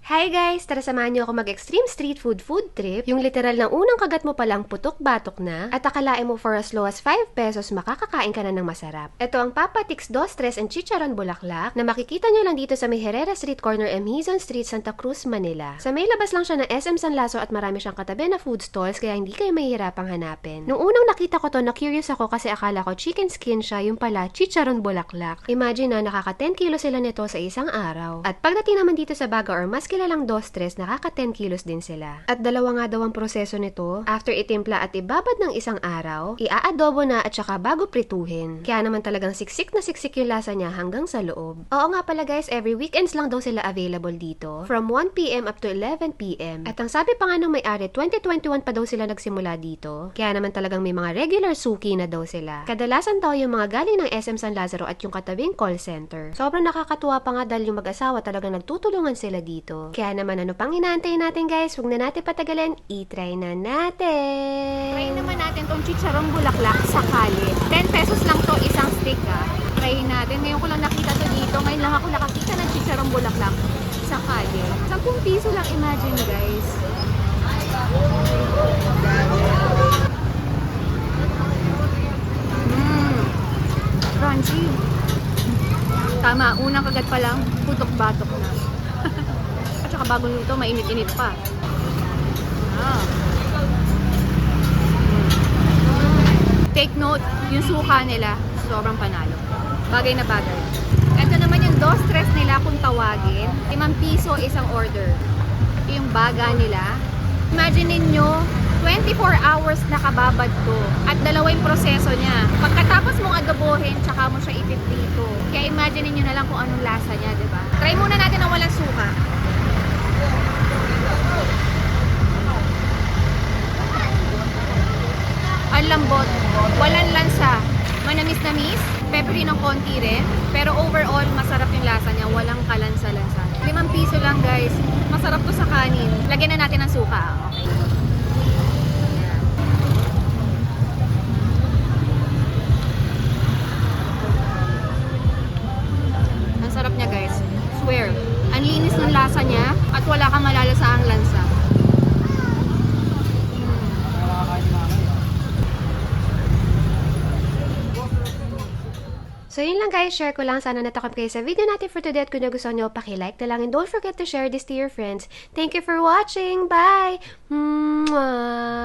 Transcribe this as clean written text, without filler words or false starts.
Hi guys! Tara samahan niyo ako mag-extreme street food trip. Yung literal na unang kagat mo palang putok-batok na at akalain mo for as low as 5 pesos makakakain ka na ng masarap. Ito ang Papa Tix Dos Tres and Chicharon Bulaklak na makikita niyo lang dito sa may Herrera Street Corner, Emhizon Street, Santa Cruz, Manila. Sa may labas lang siya ng SM San Laso at marami siyang katabi na food stalls kaya hindi kayo mahihirapang hanapin. Nung unang nakita ko to, na-curious ako kasi akala ko chicken skin siya, yung pala Chicharon Bulaklak. Imagine na nakaka 10 kilo sila nito sa isang araw. At pagdating naman dito sa Baga or mas kilalang Dos Tres, nakaka 10 kilos din sila. At dalawa nga daw ang proseso nito. After itimpla at ibabad ng isang araw, iaadobo na at saka bago prituhin. Kaya naman talagang siksik na siksik yung lasa niya hanggang sa loob. Oo nga pala guys, every weekends lang daw sila available dito. From 1 PM up to 11 PM. At ang sabi pa nga ng may-ari, 2021 pa daw sila nagsimula dito. Kaya naman talagang may mga regular suki na daw sila. Kadalasan daw yung mga galing ng SM San Lazaro at yung katabing call center. Sobrang nakakatuwa pa nga dahil yung mag-asawa talagang nagtutulungan sila dito. Kaya naman ano pang inaantay natin guys, huwag na natin patagalin, i-try na natin! Try naman natin tong Chicharon Bulaklak sa Kali. 10 pesos lang to isang stick Try natin. Ngayon ko lang nakita to dito. Ngayon lang ako nakakita ng Chicharon Bulaklak sa Kali. 10 piso lang, imagine guys. Crunchy. Tama, unang kagat pa lang, putok-batok na. At saka bagong luto, mainit-init pa. Take note, yung suka nila, sobrang panalo. Bagay na bagay. Ito naman yung Dos Tres nila kung tawagin. 5 piso isang order. Ito yung baga nila. Imagine ninyo, 24 hours nakababad to. At dalawa yung proseso niya. Pagkatapos mong adobohin, tsaka mo siya ipiprito. Kaya imagine ninyo na lang kung anong lasa niya, diba? Try muna natin ang walang suka. Ang lambot, walang lansa, manamis-namis, peppery ng konti rin, pero overall, masarap yung lasa niya, walang kalansa-lansa. 5 piso lang guys, masarap to sa kanin. Lagyan na natin ng suka, okay. Ang sarap niya guys, swear. Ang linis ng lasa niya, at wala kang malalasaang lansa. So yun lang guys, share ko lang. Sana natakam kayo sa video natin for today at kung nagustuhan nyo, paki-like na lang and don't forget to share this to your friends. Thank you for watching. Bye! Mwah!